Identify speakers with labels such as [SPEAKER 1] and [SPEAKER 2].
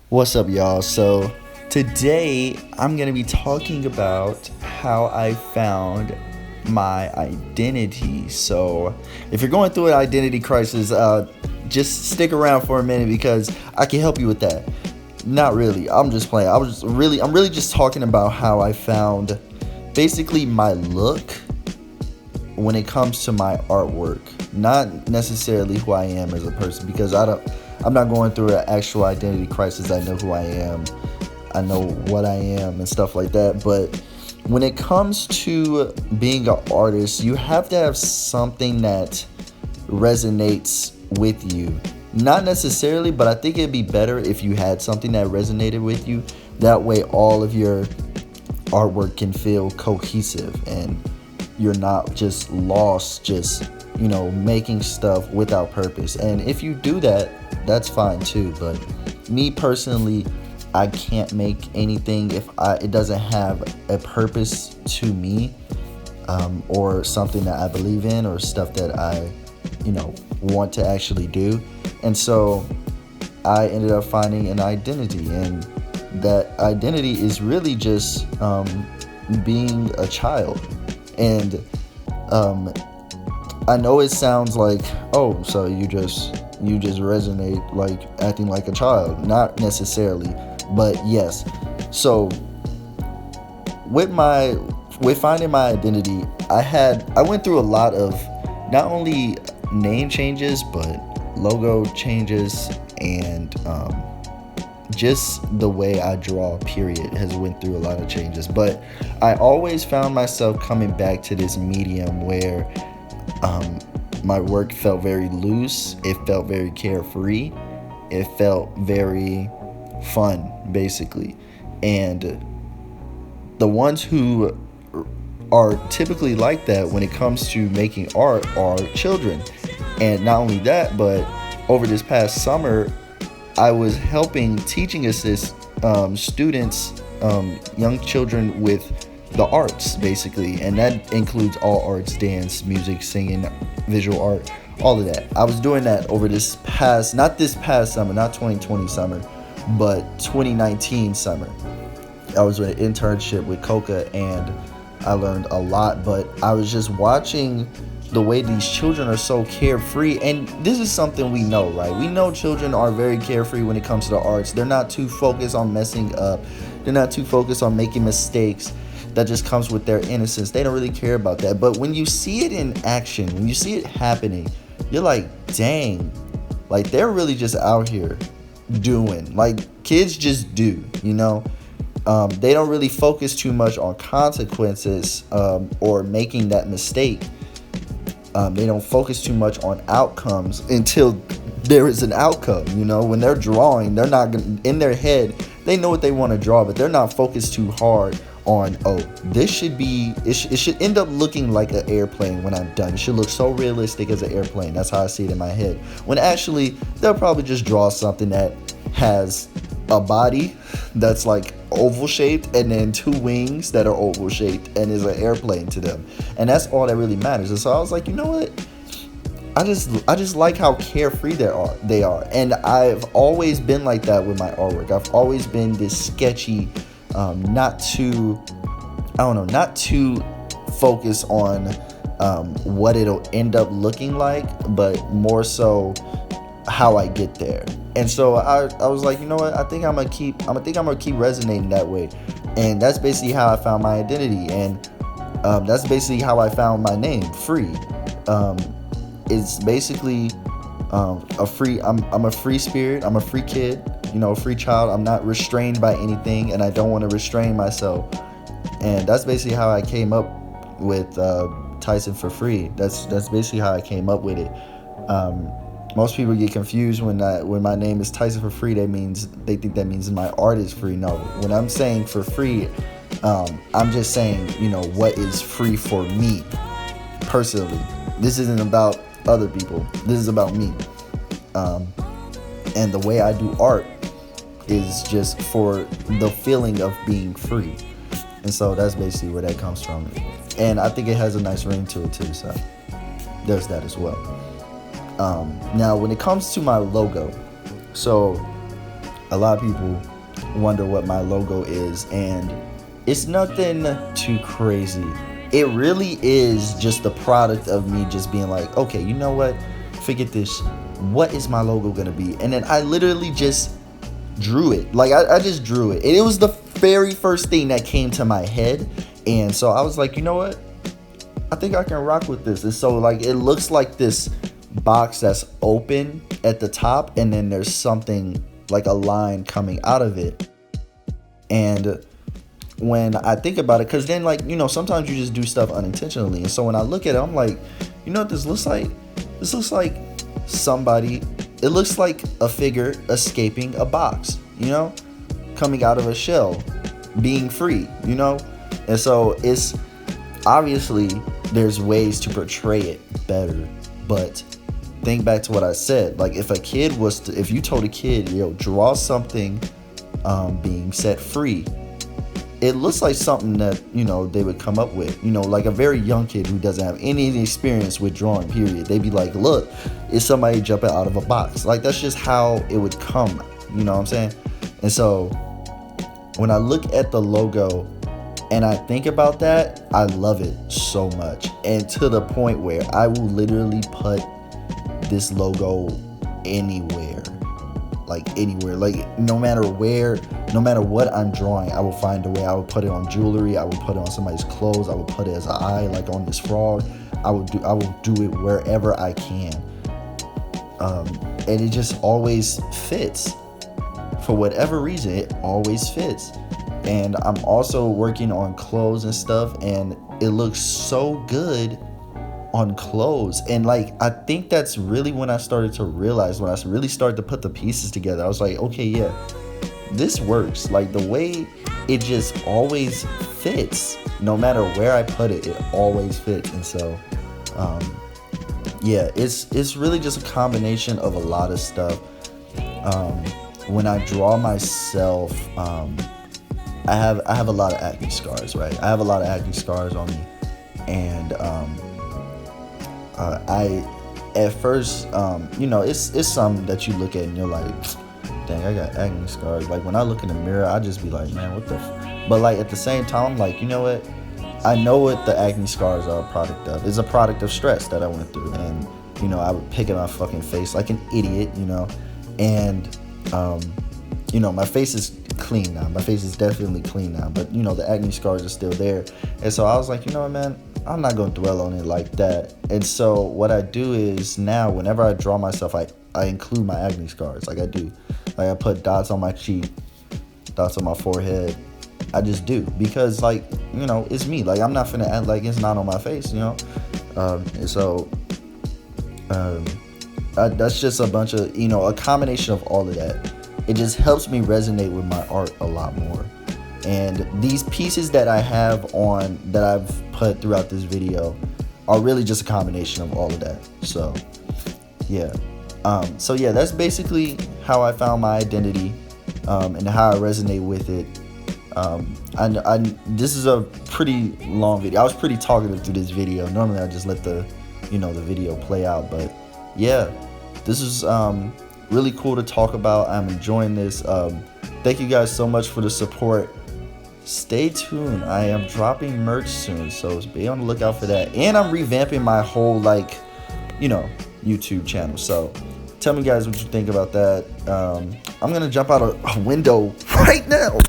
[SPEAKER 1] What's up, y'all? So, today I'm going to be talking about how I found my identity. So, if you're going through an identity crisis, just stick around for a minute because I can help you with that. Not really. I'm just playing. I'm really just talking about how I found basically my look when it comes to my artwork, not necessarily who I am as a person, because I'm not going through an actual identity crisis. I know who I am, I know what I am and stuff like that. But when it comes to being an artist, you have to have something that resonates with you. Not necessarily, but I think it'd be better if you had something that resonated with you. That way all of your artwork can feel cohesive and you're not just lost, just making stuff without purpose. And if you do that, that's fine too. But me personally, I can't make anything if it doesn't have a purpose to me, or something that I believe in, or stuff that I want to actually do. And so I ended up finding an identity, and that identity is really just being a child. And I know it sounds like, oh, so you just resonate like acting like a child. Not necessarily, but yes. So with finding my identity, I went through a lot of not only name changes but logo changes, and just the way I draw, period, has went through a lot of changes. But I always found myself coming back to this medium where my work felt very loose. It felt very carefree. It felt very fun, basically. And the ones who are typically like that when it comes to making art are children. And not only that, but over this past summer, I was helping teaching assist students, young children, with the arts, basically. And that includes all arts: dance, music, singing, visual art, all of that. I was doing that over not this past summer, not 2020 summer, but 2019 summer. I was doing an internship with Coca, and I learned a lot. But I was just watching the way these children are so carefree. And this is something we know, right? We know children are very carefree when it comes to the arts. They're not too focused on messing up. They're not too focused on making mistakes. That just comes with their innocence. They don't really care about that. But when you see it in action, when you see it happening, you're like, dang, like they're really just out here doing, like kids just do, they don't really focus too much on consequences, or making that mistake. They don't focus too much on outcomes until there is an outcome. When they're drawing, they're not gonna, in their head, they know what they want to draw, but they're not focused too hard on, oh, this should be, it should end up looking like an airplane when I'm done. It should look so realistic as an airplane. That's how I see it in my head. When actually, they'll probably just draw something that has a body that's like oval shaped, and then two wings that are oval shaped, and is an airplane to them. And that's all that really matters. And so I was like, you know what? I just like how carefree they are. And I've always been like that with my artwork. I've always been this sketchy, not too focus on what it'll end up looking like, but more so how I get there. And so I was like, you know what? I think I'm gonna keep resonating that way. And that's basically how I found my identity. And that's basically how I found my name, Free. It's basically I'm a free spirit. I'm a free kid, a free child. I'm not restrained by anything, and I don't want to restrain myself. And that's basically how I came up with Tyson for Free. That's basically how I came up with it. Most people get confused when my name is Tyson for Free. They think that means my art is free. No, when I'm saying for free, I'm just saying, what is free for me personally. This isn't about other people. This is about me. And the way I do art is just for the feeling of being free. And so that's basically where that comes from. And I think it has a nice ring to it too. So there's that as well. Now, when it comes to my logo, so a lot of people wonder what my logo is, and it's nothing too crazy. It really is just the product of me just being like, okay, you know what? Forget this. What is my logo gonna be? And then I literally just drew it. Like I just drew it. And it was the very first thing that came to my head. And so I was like, you know what? I think I can rock with this. And so like it looks like this box that's open at the top, and then there's something like a line coming out of it. And when I think about it, because then like, you know, sometimes you just do stuff unintentionally. And so when I look at it, I'm like, you know what this looks like? This looks like somebody, it looks like a figure escaping a box, you know, coming out of a shell, being free, you know. And so it's obviously there's ways to portray it better, but think back to what I said. Like if you told a kid, yo, draw something being set free, it looks like something that, you know, they would come up with, you know, like a very young kid who doesn't have any experience with drawing, period. They'd be like, look, it's somebody jumping out of a box. Like, that's just how it would come, you know what I'm saying? And so when I look at the logo and I think about that, I love it so much. And to the point where I will literally put this logo anywhere. Like anywhere, like no matter where, no matter what I'm drawing, I will find a way. I will put it on jewelry, I will put it on somebody's clothes, I will put it as an eye, like on this frog. I will do it wherever I can. And it just always fits. For whatever reason, it always fits. And I'm also working on clothes and stuff, and it looks so good on clothes. And like, I think that's really when I started to realize, when I really started to put the pieces together, I was like, okay, yeah, this works. Like the way it just always fits, no matter where I put it, it always fits. And so yeah, it's really just a combination of a lot of stuff. When I draw myself, I have a lot of acne scars, right? I have a lot of acne scars on me. And I at first, you know, it's something that you look at and you're like, dang, I got acne scars. Like when I look in the mirror, I just be like, man, what the but like at the same time, I'm like, you know what, I know what the acne scars are a product of. It's a product of stress that I went through. And you know, I would pick at my fucking face like an idiot, you know. And you know, my face is clean now. My face is definitely clean now, but you know, the acne scars are still there. And so I was like, you know what, man, I'm not going to dwell on it like that. And so what I do is now, whenever I draw myself, I include my acne scars. Like I do. Like I put dots on my cheek, dots on my forehead. I just do. Because like, you know, it's me. Like I'm not finna act like it's not on my face, you know? And so that's just a bunch of, you know, a combination of all of that. It just helps me resonate with my art a lot more. And these pieces that I have on, that I've put throughout this video, are really just a combination of all of that. So yeah. So yeah, that's basically how I found my identity, and how I resonate with it. This is a pretty long video. I was pretty talkative through this video. Normally I just let the video play out, but yeah, this is really cool to talk about. I'm enjoying this. Thank you guys so much for the support. Stay tuned. I am dropping merch soon, so be on the lookout for that. And I'm revamping my whole, like, you know, YouTube channel. So tell me guys what you think about that. I'm gonna jump out a window right now.